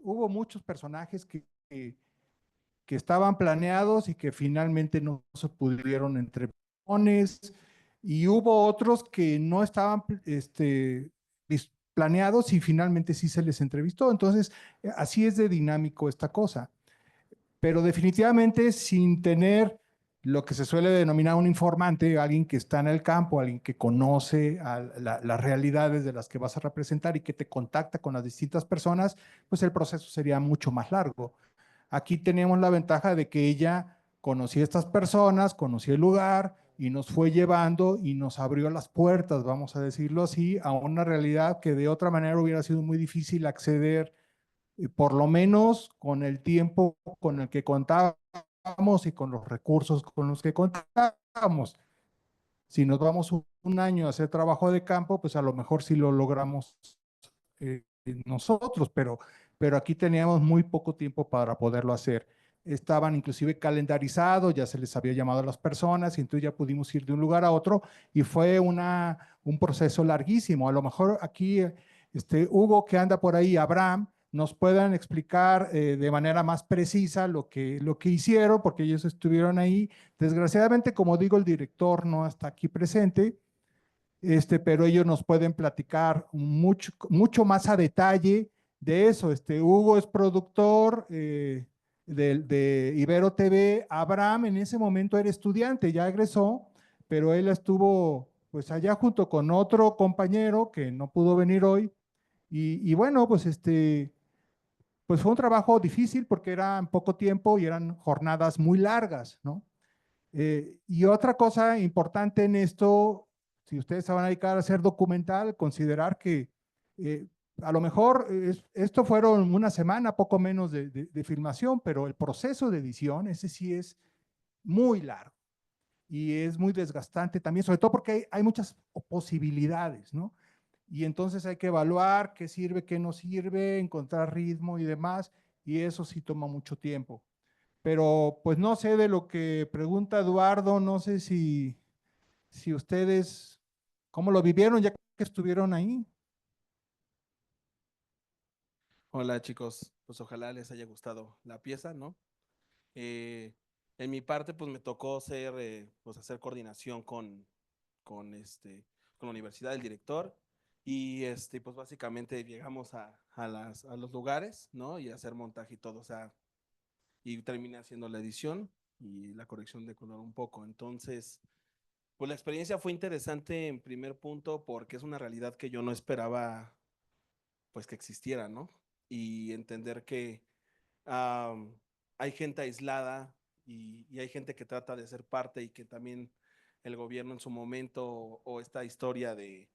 hubo muchos personajes que estaban planeados y que finalmente no se pudieron entre y hubo otros que no estaban planeados y finalmente sí se les entrevistó. Entonces, así es de dinámico esta cosa. Pero definitivamente sin tener lo que se suele denominar un informante, alguien que está en el campo, alguien que conoce las realidades de las que vas a representar y que te contacta con las distintas personas, pues el proceso sería mucho más largo. Aquí tenemos la ventaja de que ella conocía a estas personas, conocía el lugar y nos fue llevando y nos abrió las puertas, vamos a decirlo así, a una realidad que de otra manera hubiera sido muy difícil acceder, por lo menos con el tiempo con el que contábamos y con los recursos con los que contábamos. Si nos vamos un año a hacer trabajo de campo, pues a lo mejor sí lo logramos nosotros, pero aquí teníamos muy poco tiempo para poderlo hacer. Estaban inclusive calendarizados, ya se les había llamado a las personas y entonces ya pudimos ir de un lugar a otro y fue un proceso larguísimo. A lo mejor aquí Hugo que anda por ahí, Abraham, nos puedan explicar de manera más precisa lo que hicieron, porque ellos estuvieron ahí. Desgraciadamente, como digo, el director no está aquí presente, pero ellos nos pueden platicar mucho más a detalle de eso. Hugo es productor de Ibero TV. Abraham en ese momento era estudiante, ya egresó, pero él estuvo pues allá junto con otro compañero que no pudo venir hoy. Y bueno, pues fue un trabajo difícil porque era en poco tiempo y eran jornadas muy largas, ¿no? Y otra cosa importante en esto, si ustedes se van a dedicar a hacer documental, considerar que eh, a lo mejor esto fueron una semana, poco menos de filmación, pero el proceso de edición, ese sí es muy largo y es muy desgastante también, sobre todo porque hay muchas posibilidades, ¿no? Y entonces hay que evaluar qué sirve, qué no sirve, encontrar ritmo y demás, y eso sí toma mucho tiempo. Pero pues no sé de lo que pregunta Eduardo, no sé si ustedes, ¿cómo lo vivieron ya que estuvieron ahí? Hola chicos, pues ojalá les haya gustado la pieza, ¿no? Eh, en mi parte, pues me tocó pues hacer coordinación con la universidad, el director, y pues básicamente llegamos a los lugares, ¿no? Y hacer montaje y todo, o sea, y terminé haciendo la edición y la corrección de color un poco. Entonces, pues la experiencia fue interesante en primer punto porque es una realidad que yo no esperaba, pues que existiera, ¿no? Y entender que um, hay gente aislada y hay gente que trata de ser parte y que también el gobierno en su momento o esta historia de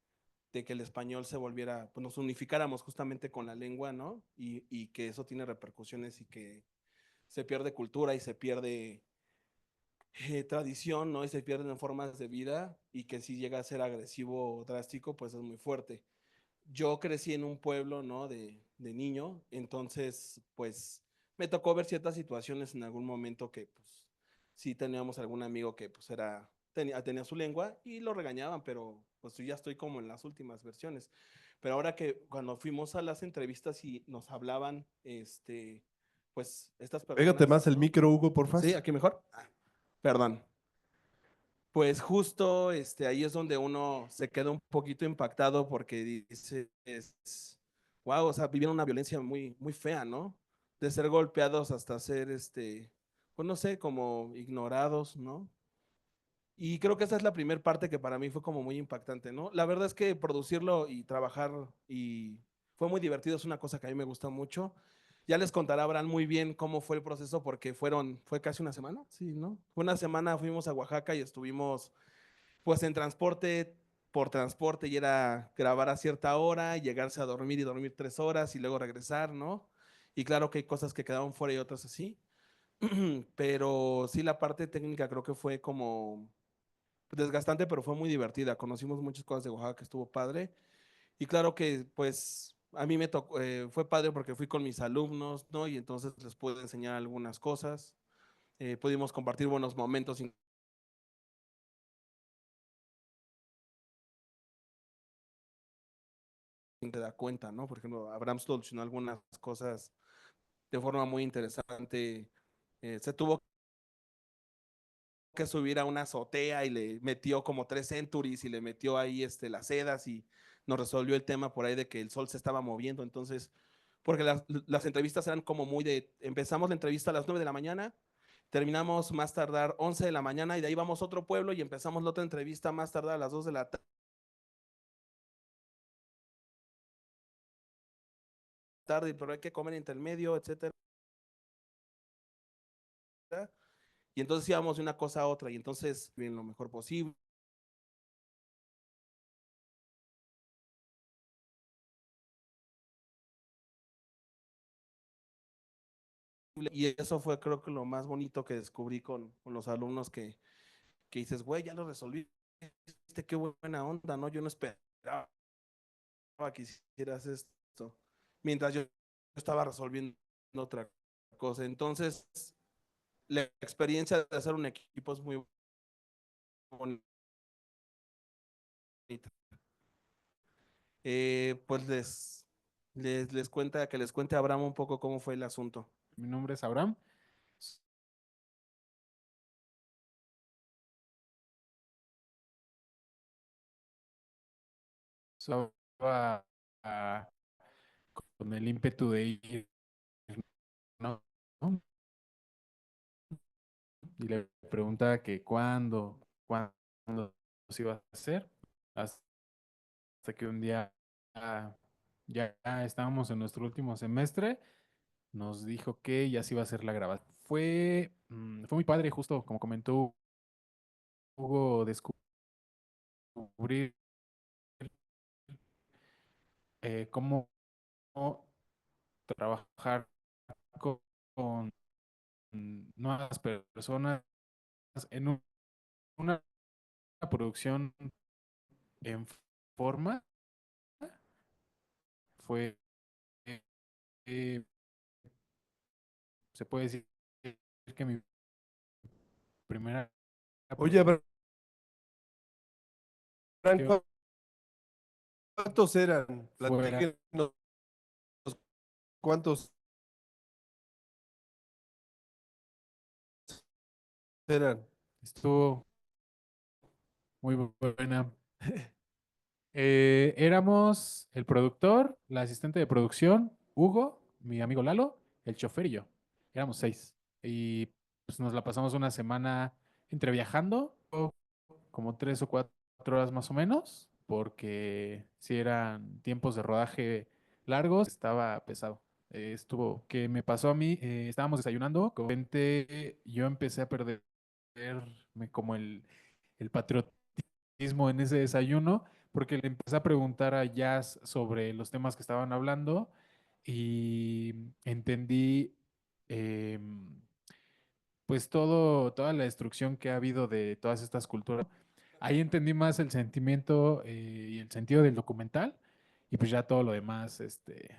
que el español se volviera, pues nos unificáramos justamente con la lengua, ¿no? Y que eso tiene repercusiones y que se pierde cultura y se pierde tradición, ¿no? Y se pierden formas de vida y que si llega a ser agresivo o drástico, pues es muy fuerte. Yo crecí en un pueblo, ¿no? De niño, entonces, pues, me tocó ver ciertas situaciones en algún momento que, pues, sí teníamos algún amigo que, pues, tenía su lengua y lo regañaban, pero, pues, yo ya estoy como en las últimas versiones. Pero ahora que cuando fuimos a las entrevistas y nos hablaban, pues, estas Pégate personas, más el ¿no? micro, Hugo, porfas. Sí, aquí mejor. Perdón. Pues justo ahí es donde uno se queda un poquito impactado porque dice, wow, o sea, vivieron una violencia muy, muy fea, ¿no? De ser golpeados hasta ser, pues no sé, como ignorados, ¿no? Y creo que esa es la primera parte que para mí fue como muy impactante, ¿no? La verdad es que producirlo y trabajar y fue muy divertido, es una cosa que a mí me gusta mucho. Ya les contará Abraham muy bien cómo fue el proceso porque fue casi una semana, sí, ¿no? Fue una semana, fuimos a Oaxaca y estuvimos pues en transporte, por transporte y era grabar a cierta hora, llegarse a dormir y dormir 3 horas y luego regresar, ¿no? Y claro que hay cosas que quedaron fuera y otras así, pero sí la parte técnica creo que fue como desgastante, pero fue muy divertida. Conocimos muchas cosas de Oaxaca que estuvo padre. Y claro que pues a mí me tocó, fue padre porque fui con mis alumnos, ¿no? Y entonces les pude enseñar algunas cosas. Pudimos compartir buenos momentos, se da cuenta, ¿no? Por ejemplo, Abraham solucionó algunas cosas de forma muy interesante. Se tuvo que subir a una azotea y le metió como 3 centuries y le metió ahí las sedas y nos resolvió el tema por ahí de que el sol se estaba moviendo. Entonces, porque las entrevistas eran como muy empezamos la entrevista a las 9 de la mañana, terminamos más tardar 11 de la mañana y de ahí vamos a otro pueblo y empezamos la otra entrevista más tardar a las 2 de la tarde, pero hay que comer intermedio, etcétera. Y entonces íbamos de una cosa a otra y entonces bien lo mejor posible. Y eso fue creo que lo más bonito que descubrí con los alumnos que dices, güey, ya lo resolviste, qué buena onda, ¿no? Yo no esperaba que hicieras esto, mientras yo estaba resolviendo otra cosa. Entonces, la experiencia de hacer un equipo es muy bonita. Pues les cuenta, que les cuente a Abraham un poco cómo fue el asunto. Mi nombre es Abraham. Estaba con el ímpetu de ir, ¿no? Y le preguntaba que cuándo se iba a hacer, hasta que un día ya estábamos en nuestro último semestre, nos dijo que ya se iba a hacer la grabación. Fue muy padre, justo como comentó Hugo, descubrir cómo trabajar con nuevas personas en una producción en forma. Fue, eh, se puede decir que mi primera Oye, Abraham, producción ¿cuántos eran? fuera, Platíquenos cuántos eran. estuvo muy buena. Éramos el productor, la asistente de producción, Hugo, mi amigo Lalo, el chofer y yo. Éramos 6. Y pues nos la pasamos una semana entre viajando, como 3 o 4 horas más o menos, porque si eran tiempos de rodaje largos, estaba pesado. Que me pasó a mí, estábamos desayunando, de repente yo empecé a perderme como el patriotismo en ese desayuno, porque le empecé a preguntar a Jazz sobre los temas que estaban hablando y entendí pues toda la destrucción que ha habido de todas estas culturas. Ahí entendí más el sentimiento y el sentido del documental y pues ya todo lo demás,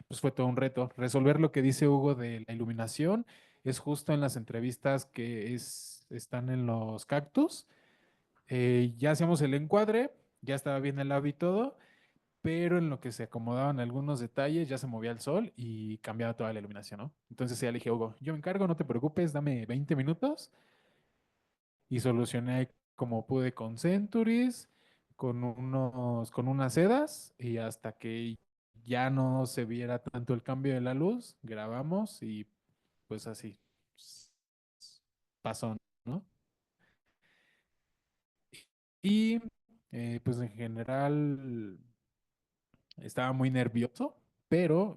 pues fue todo un reto. Resolver lo que dice Hugo de la iluminación es justo en las entrevistas están en los cactus. Ya hacíamos el encuadre, ya estaba bien el audio y todo, pero en lo que se acomodaban algunos detalles ya se movía el sol y cambiaba toda la iluminación, ¿no? Entonces ya le dije, Hugo, yo me encargo, no te preocupes, dame 20 minutos y solucioné como pude con Centuries, con unas sedas y hasta que ya no se viera tanto el cambio de la luz, grabamos y pues así pasó, ¿no? Y pues en general estaba muy nervioso, pero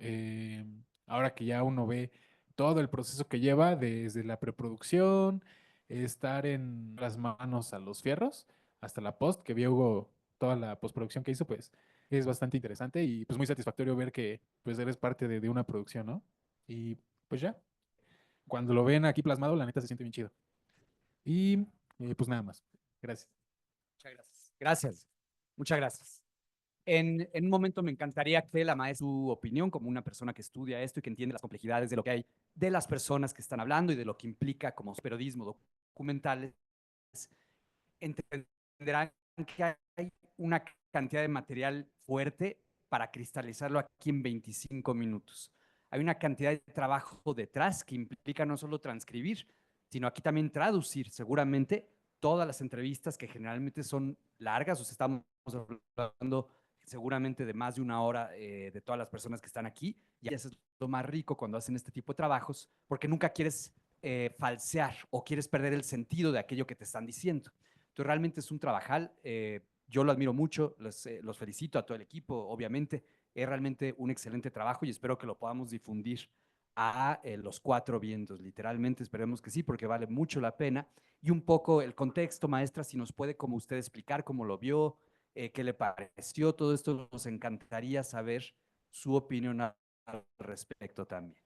ahora que ya uno ve todo el proceso que lleva desde la preproducción, estar en las manos a los fierros, hasta la post, que vio Hugo toda la postproducción que hizo, pues es bastante interesante y pues muy satisfactorio ver que pues eres parte de una producción, ¿no? Y pues ya, cuando lo ven aquí plasmado, la neta se siente bien chido. Y pues nada más. Gracias. Muchas gracias. Gracias. Muchas gracias. En un momento me encantaría que la maestra, su opinión como una persona que estudia esto y que entiende las complejidades de lo que hay, de las personas que están hablando y de lo que implica como periodismo documental, entenderán que hay una cantidad de material fuerte para cristalizarlo aquí en 25 minutos. Hay una cantidad de trabajo detrás que implica no solo transcribir, sino aquí también traducir seguramente todas las entrevistas que generalmente son largas, o sea, estamos hablando seguramente de más de una hora de todas las personas que están aquí, y eso es lo más rico cuando hacen este tipo de trabajos, porque nunca quieres falsear o quieres perder el sentido de aquello que te están diciendo. Entonces realmente es un trabajal, yo lo admiro mucho, los felicito a todo el equipo, obviamente, es realmente un excelente trabajo y espero que lo podamos difundir a los cuatro vientos, literalmente esperemos que sí, porque vale mucho la pena. Y un poco el contexto, maestra, si nos puede como usted explicar cómo lo vio, qué le pareció, todo esto nos encantaría saber su opinión al respecto también.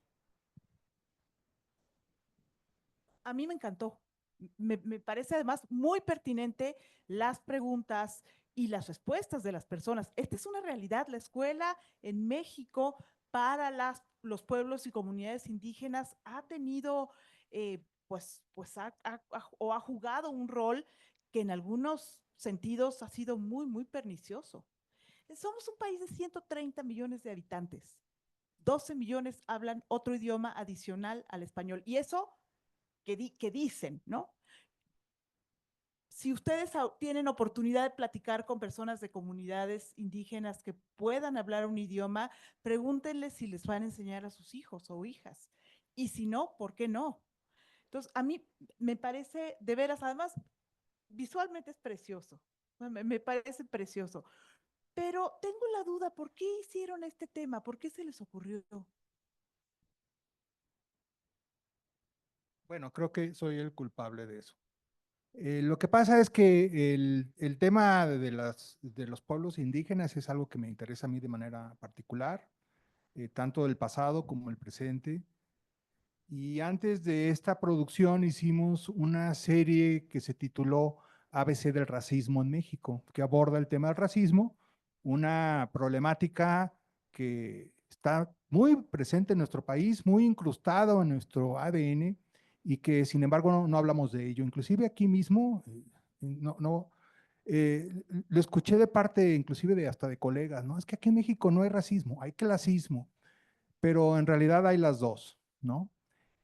A mí me encantó. Me parece además muy pertinente las preguntas y las respuestas de las personas. Esta es una realidad. La escuela en México para los pueblos y comunidades indígenas ha tenido, ha jugado un rol que en algunos sentidos ha sido muy, muy pernicioso. Somos un país de 130 millones de habitantes. 12 millones hablan otro idioma adicional al español. Y eso que dicen, ¿no? Si ustedes tienen oportunidad de platicar con personas de comunidades indígenas que puedan hablar un idioma, pregúntenles si les van a enseñar a sus hijos o hijas. Y si no, ¿por qué no? Entonces, a mí me parece, de veras, además, visualmente es precioso. Me parece precioso. Pero tengo la duda, ¿por qué hicieron este tema? ¿Por qué se les ocurrió? Bueno, creo que soy el culpable de eso. Lo que pasa es que el tema de los pueblos indígenas es algo que me interesa a mí de manera particular, tanto el pasado como el presente. Y antes de esta producción hicimos una serie que se tituló ABC del racismo en México, que aborda el tema del racismo, una problemática que está muy presente en nuestro país, muy incrustado en nuestro ADN y que sin embargo no hablamos de ello. Inclusive aquí mismo, lo escuché de parte inclusive de hasta de colegas, ¿no? Es que aquí en México no hay racismo, hay clasismo, pero en realidad hay las dos, ¿no?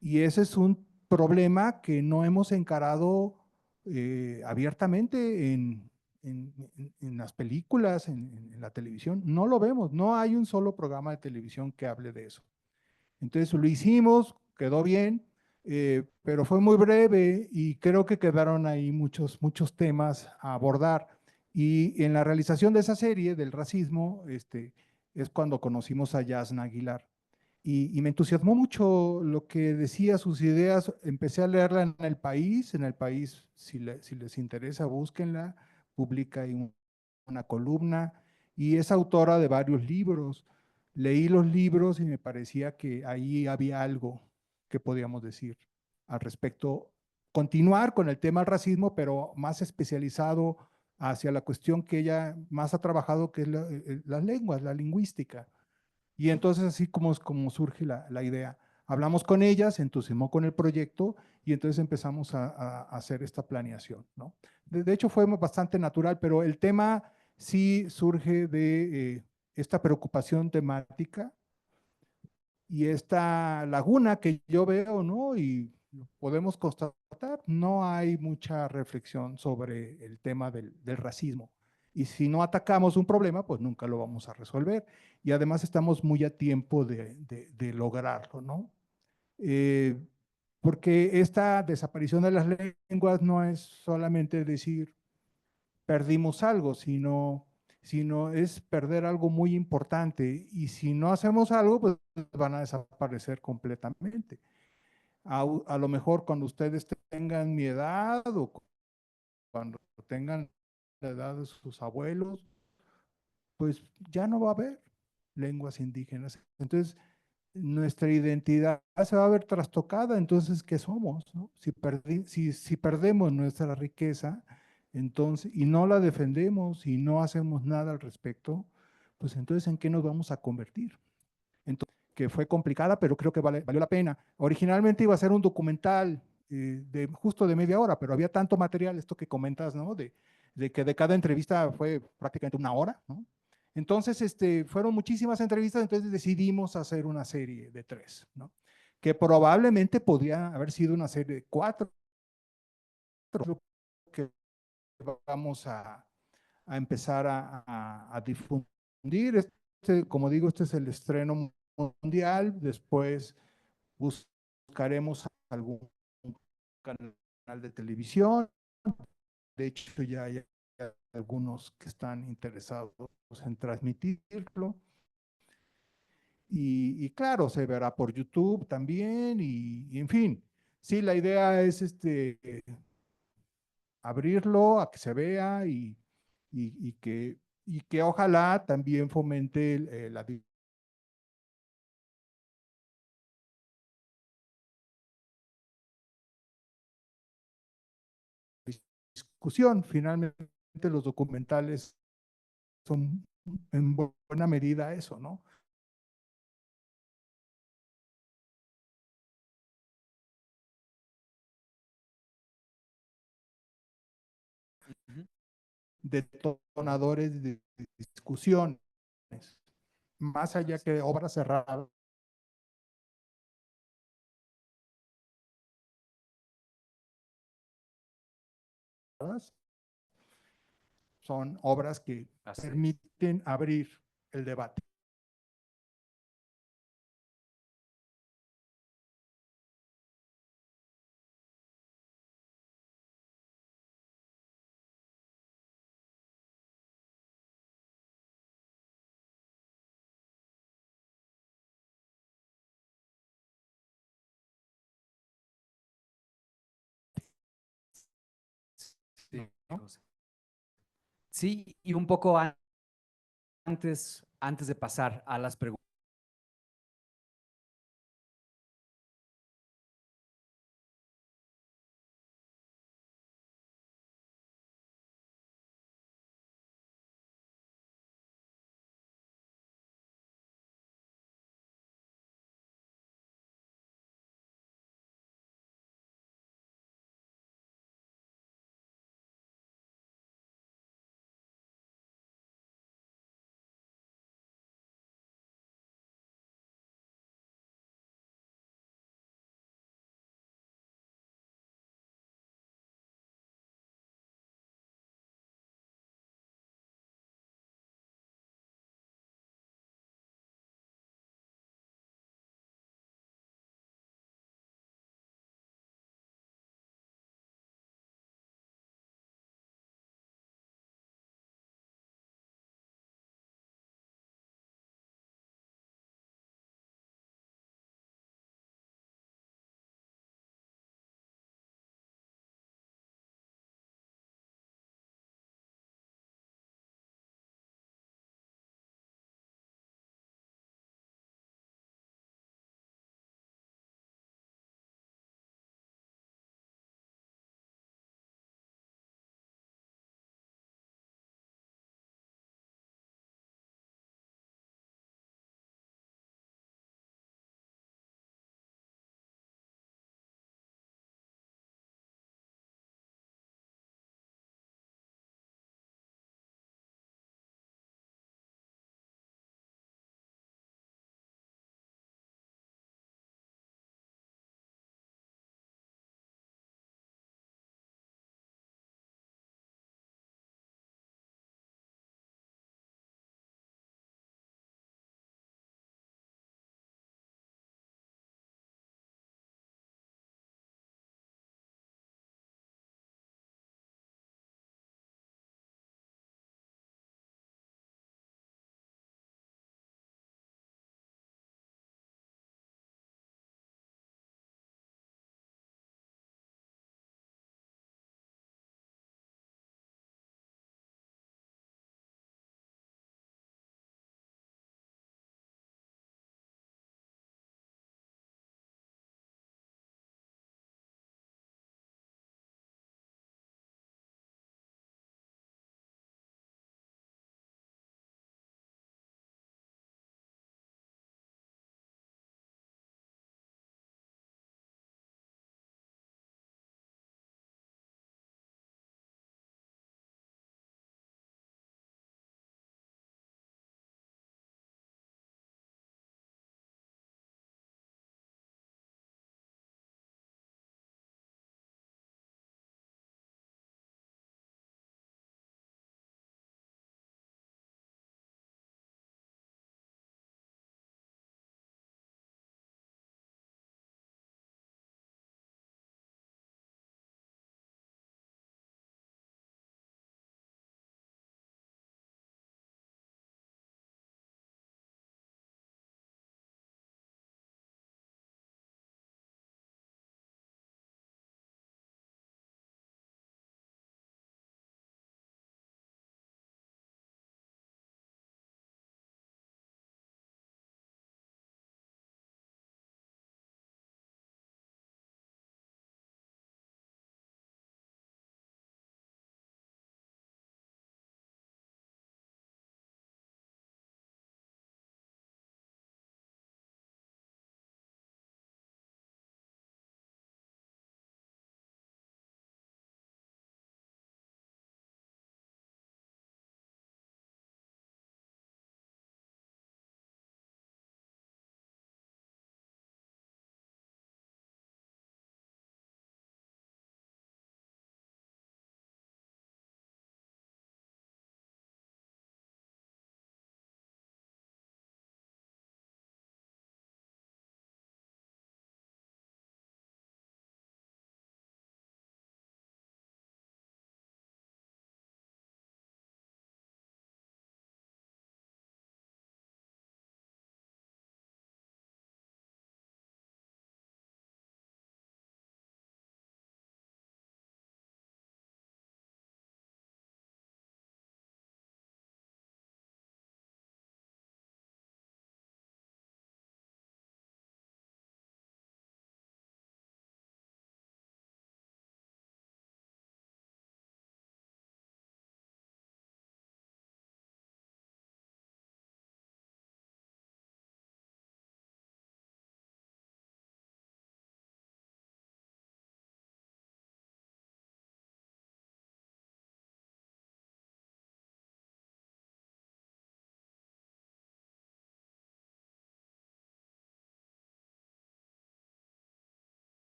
Y ese es un problema que no hemos encarado abiertamente en las películas, en la televisión. No lo vemos, no hay un solo programa de televisión que hable de eso. Entonces lo hicimos, quedó bien, pero fue muy breve y creo que quedaron ahí muchos temas a abordar. Y en la realización de esa serie del racismo, es cuando conocimos a Yasna Aguilar. Y me entusiasmó mucho lo que decía, sus ideas. Empecé a leerla en El País. En El País, si les interesa, búsquenla. Publica ahí una columna y es autora de varios libros. Leí los libros y me parecía que ahí había algo que podíamos decir al respecto. Continuar con el tema del racismo, pero más especializado hacia la cuestión que ella más ha trabajado, que es las lenguas, la lingüística. Y entonces así como surge la idea. Hablamos con ella, se entusiasmó con el proyecto y entonces empezamos a hacer esta planeación, ¿no? De hecho fue bastante natural, pero el tema sí surge de esta preocupación temática y esta laguna que yo veo, ¿no? Y podemos constatar, no hay mucha reflexión sobre el tema del racismo. Y si no atacamos un problema, pues nunca lo vamos a resolver. Y además estamos muy a tiempo de lograrlo, ¿no? Porque esta desaparición de las lenguas no es solamente decir perdimos algo, sino es perder algo muy importante. Y si no hacemos algo, pues van a desaparecer completamente. A lo mejor cuando ustedes tengan mi edad o cuando tengan la edad de sus abuelos, pues ya no va a haber lenguas indígenas. Entonces, nuestra identidad se va a ver trastocada. Entonces, ¿qué somos? ¿No? Si perdemos nuestra riqueza, entonces, y no la defendemos y no hacemos nada al respecto, pues entonces, ¿en qué nos vamos a convertir? Entonces, que fue complicada, pero creo que valió la pena. Originalmente iba a ser un documental justo de media hora, pero había tanto material, esto que comentas, ¿no? De que de cada entrevista fue prácticamente una hora, ¿no? Entonces, fueron muchísimas entrevistas, entonces decidimos hacer una serie de 3, ¿no? Que probablemente podía haber sido una serie de 4, que vamos a empezar a difundir. Como digo, este es el estreno mundial. Después buscaremos algún canal de televisión. De hecho, ya hay algunos que están interesados en transmitirlo. Y claro, se verá por YouTube también. Y en fin, sí, la idea es abrirlo a que se vea y que ojalá también fomente la discusión. Finalmente, los documentales son en buena medida eso, ¿no? Detonadores de discusiones, más allá que obras cerradas. Son obras que Así es. permiten abrir el debate. Sí, ¿no? Sí, y un poco antes de pasar a las preguntas.